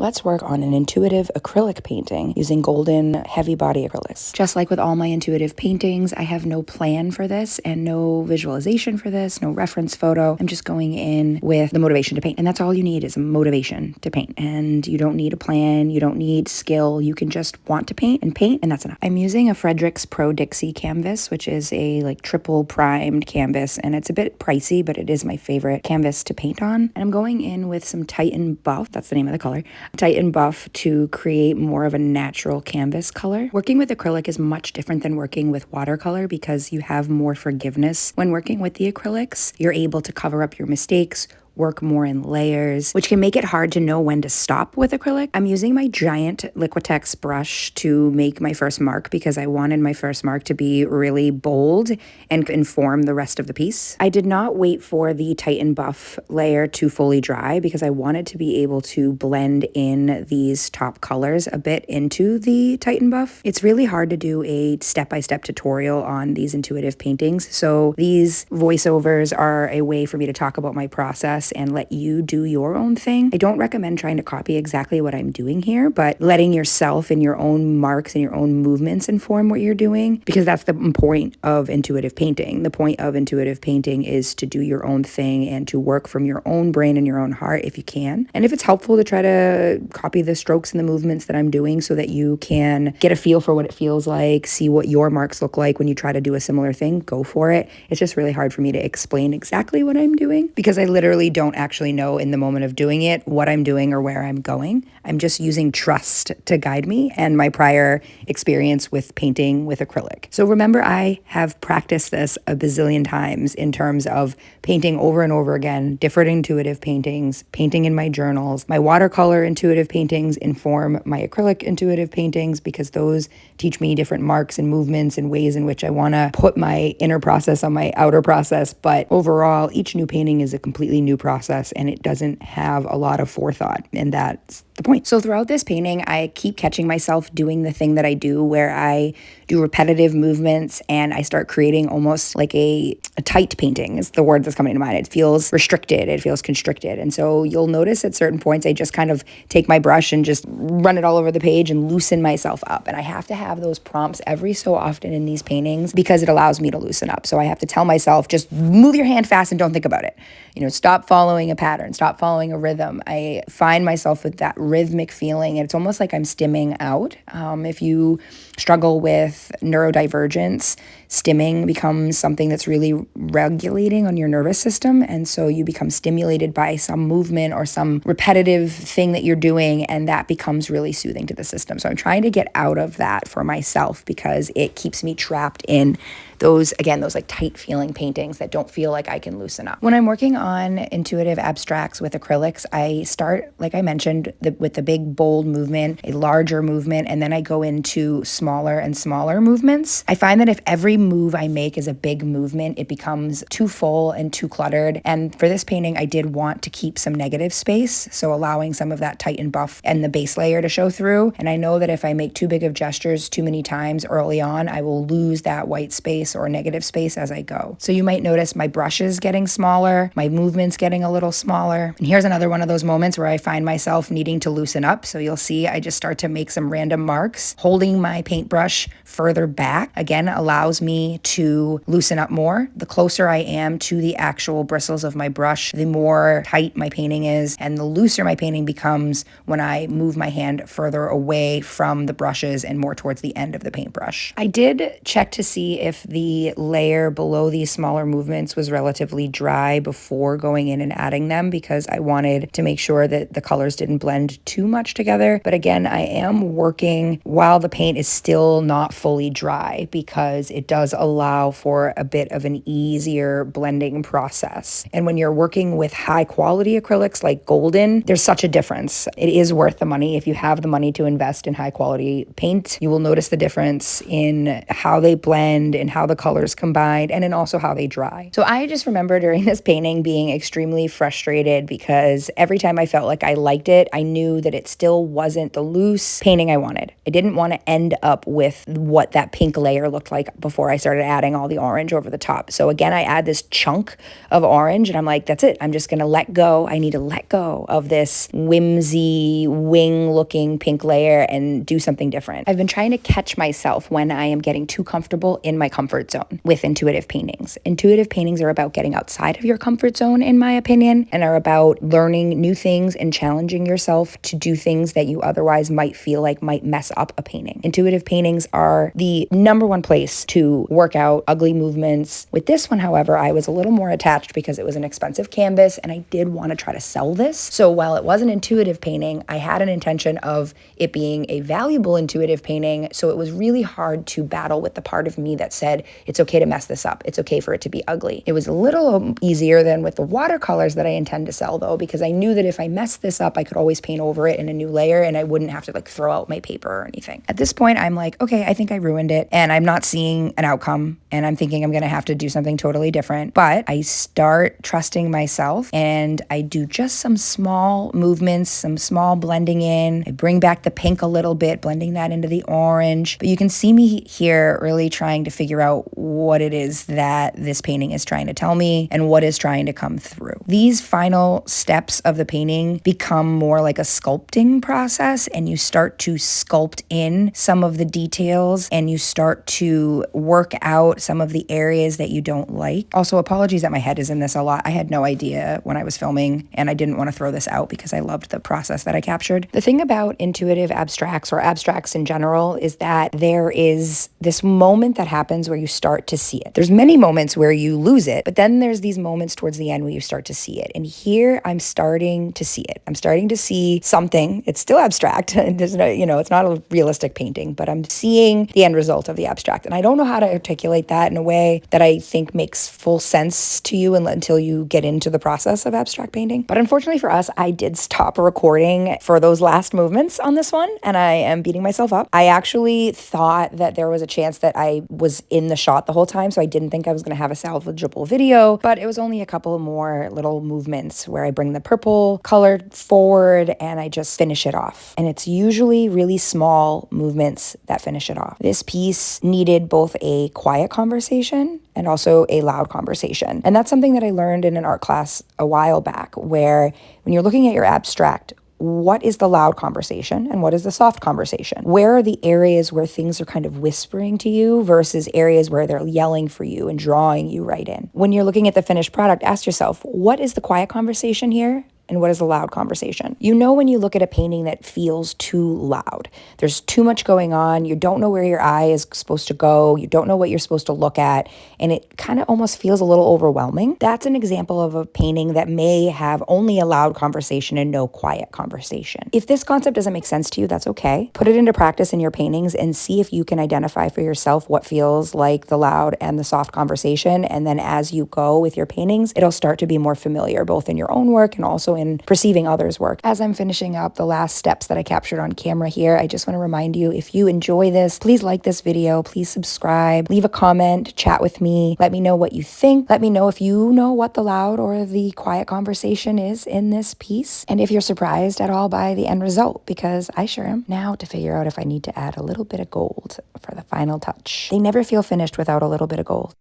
Let's work on an intuitive acrylic painting using golden heavy body acrylics. Just like with all my intuitive paintings, I have no plan for this and no visualization for this, no reference photo. I'm just going in with the motivation to paint. And that's all you need is a motivation to paint. And you don't need a plan, you don't need skill. You can just want to paint, and that's enough. I'm using a Fredrix Pro Dixie canvas, which is a like triple primed canvas, and it's a bit pricey, but it is my favorite canvas to paint on. And I'm going in with some Titan Buff, that's the name of the color, Titan Buff, to create more of a natural canvas color. Working with acrylic is much different than working with watercolor because you have more forgiveness when working with the acrylics. You're able to cover up your mistakes, work more in layers, which can make it hard to know when to stop with acrylic. I'm using my giant Liquitex brush to make my first mark because I wanted my first mark to be really bold and inform the rest of the piece. I did not wait for the Titan Buff layer to fully dry because I wanted to be able to blend in these top colors a bit into the Titan Buff. It's really hard to do a step-by-step tutorial on these intuitive paintings, so these voiceovers are a way for me to talk about my process and let you do your own thing. I don't recommend trying to copy exactly what I'm doing here, but letting yourself and your own marks and your own movements inform what you're doing, because that's the point of intuitive painting. The point of intuitive painting is to do your own thing and to work from your own brain and your own heart if you can. And if it's helpful to try to copy the strokes and the movements that I'm doing so that you can get a feel for what it feels like, see what your marks look like when you try to do a similar thing, go for it. It's just really hard for me to explain exactly what I'm doing because I literally don't actually know in the moment of doing it what I'm doing or where I'm going. I'm just using trust to guide me and my prior experience with painting with acrylic. So remember, I have practiced this a bazillion times in terms of painting over and over again, different intuitive paintings, painting in my journals. My watercolor intuitive paintings inform my acrylic intuitive paintings because those teach me different marks and movements and ways in which I want to put my inner process on my outer process. But overall, each new painting is a completely new process and it doesn't have a lot of forethought, and that's the point. So throughout this painting, I keep catching myself doing the thing that I do where I do repetitive movements and I start creating almost like a tight painting is the word that's coming to mind. It feels restricted, it feels constricted. And so you'll notice at certain points, I just kind of take my brush and just run it all over the page and loosen myself up. And I have to have those prompts every so often in these paintings because it allows me to loosen up. So I have to tell myself, just move your hand fast and don't think about it. You know, stop following a pattern, stop following a rhythm. I find myself with that rhythmic feeling, and it's almost like I'm stimming out. If you struggle with neurodivergence, stimming becomes something that's really regulating on your nervous system, and so you become stimulated by some movement or some repetitive thing that you're doing, and that becomes really soothing to the system. So I'm trying to get out of that for myself because it keeps me trapped in those like tight feeling paintings that don't feel like I can loosen up. When I'm working on intuitive abstracts with acrylics, I start, like I mentioned, with the big bold movement, a larger movement, and then I go into smaller and smaller movements. I find that if every move I make is a big movement, it becomes too full and too cluttered. And for this painting, I did want to keep some negative space, so allowing some of that Titan Buff and the base layer to show through. And I know that if I make too big of gestures too many times early on, I will lose that white space or negative space as I go. So you might notice my brushes getting smaller, my movements getting a little smaller. And here's another one of those moments where I find myself needing to loosen up. So you'll see I just start to make some random marks. Holding my paintbrush further back, again, allows me to loosen up more. The closer I am to the actual bristles of my brush, the more tight my painting is, and the looser my painting becomes when I move my hand further away from the brushes and more towards the end of the paintbrush. I did check to see if the layer below these smaller movements was relatively dry before going in and adding them because I wanted to make sure that the colors didn't blend too much together. But again, I am working while the paint is still not fully dry because it does allow for a bit of an easier blending process. And when you're working with high quality acrylics like golden, there's such a difference. It is worth the money. If you have the money to invest in high quality paint, you will notice the difference in how they blend and how the colors combined, and then also how they dry. So I just remember during this painting being extremely frustrated because every time I felt like I liked it, I knew that it still wasn't the loose painting I wanted. I didn't want to end up with what that pink layer looked like before before I started adding all the orange over the top. So again, I add this chunk of orange and I'm like, that's it. I'm just going to let go. I need to let go of this whimsy wing looking pink layer and do something different. I've been trying to catch myself when I am getting too comfortable in my comfort zone with intuitive paintings. Intuitive paintings are about getting outside of your comfort zone, in my opinion, and are about learning new things and challenging yourself to do things that you otherwise might feel like might mess up a painting. Intuitive paintings are the number one place to work out ugly movements. With this one, however, I was a little more attached because it was an expensive canvas and I did want to try to sell this. So while it was an intuitive painting, I had an intention of it being a valuable intuitive painting. So it was really hard to battle with the part of me that said, it's okay to mess this up. It's okay for it to be ugly. It was a little easier than with the watercolors that I intend to sell though, because I knew that if I messed this up, I could always paint over it in a new layer and I wouldn't have to like throw out my paper or anything. At this point, I'm like, okay, I think I ruined it and I'm not seeing an outcome and I'm thinking I'm going to have to do something totally different. But I start trusting myself and I do just some small movements, some small blending in. I bring back the pink a little bit, blending that into the orange. But you can see me here really trying to figure out what it is that this painting is trying to tell me and what is trying to come through. These final steps of the painting become more like a sculpting process and you start to sculpt in some of the details and you start to work out some of the areas that you don't like. Also, apologies that my head is in this a lot. I had no idea when I was filming and I didn't want to throw this out because I loved the process that I captured. The thing about intuitive abstracts or abstracts in general is that there is this moment that happens where you start to see it. There's many moments where you lose it, but then there's these moments towards the end where you start to see it. And here I'm starting to see it. I'm starting to see something. It's still abstract. There's no, it's not a realistic painting, but I'm seeing the end result of the abstract. And I don't know how to articulate that in a way that I think makes full sense to you until you get into the process of abstract painting. But unfortunately for us, I did stop recording for those last movements on this one, and I am beating myself up. I actually thought that there was a chance that I was in the shot the whole time, so I didn't think I was going to have a salvageable video, but it was only a couple more little movements where I bring the purple color forward and I just finish it off. And it's usually really small movements that finish it off. This piece needed both a quiet conversation and also a loud conversation. And that's something that I learned in an art class a while back, where when you're looking at your abstract, what is the loud conversation and what is the soft conversation? Where are the areas where things are kind of whispering to you versus areas where they're yelling for you and drawing you right in? When you're looking at the finished product, ask yourself, what is the quiet conversation here? And what is a loud conversation? You know when you look at a painting that feels too loud. There's too much going on. You don't know where your eye is supposed to go. You don't know what you're supposed to look at. And it kind of almost feels a little overwhelming. That's an example of a painting that may have only a loud conversation and no quiet conversation. If this concept doesn't make sense to you, that's okay. Put it into practice in your paintings and see if you can identify for yourself what feels like the loud and the soft conversation. And then as you go with your paintings, it'll start to be more familiar, both in your own work and also in perceiving others' work. As I'm finishing up the last steps that I captured on camera here, I just want to remind you, if you enjoy this, please like this video, please subscribe, leave a comment, chat with me, let me know what you think. Let me know if you know what the loud or the quiet conversation is in this piece, and if you're surprised at all by the end result, because I sure am. Now to figure out if I need to add a little bit of gold for the final touch. They never feel finished without a little bit of gold.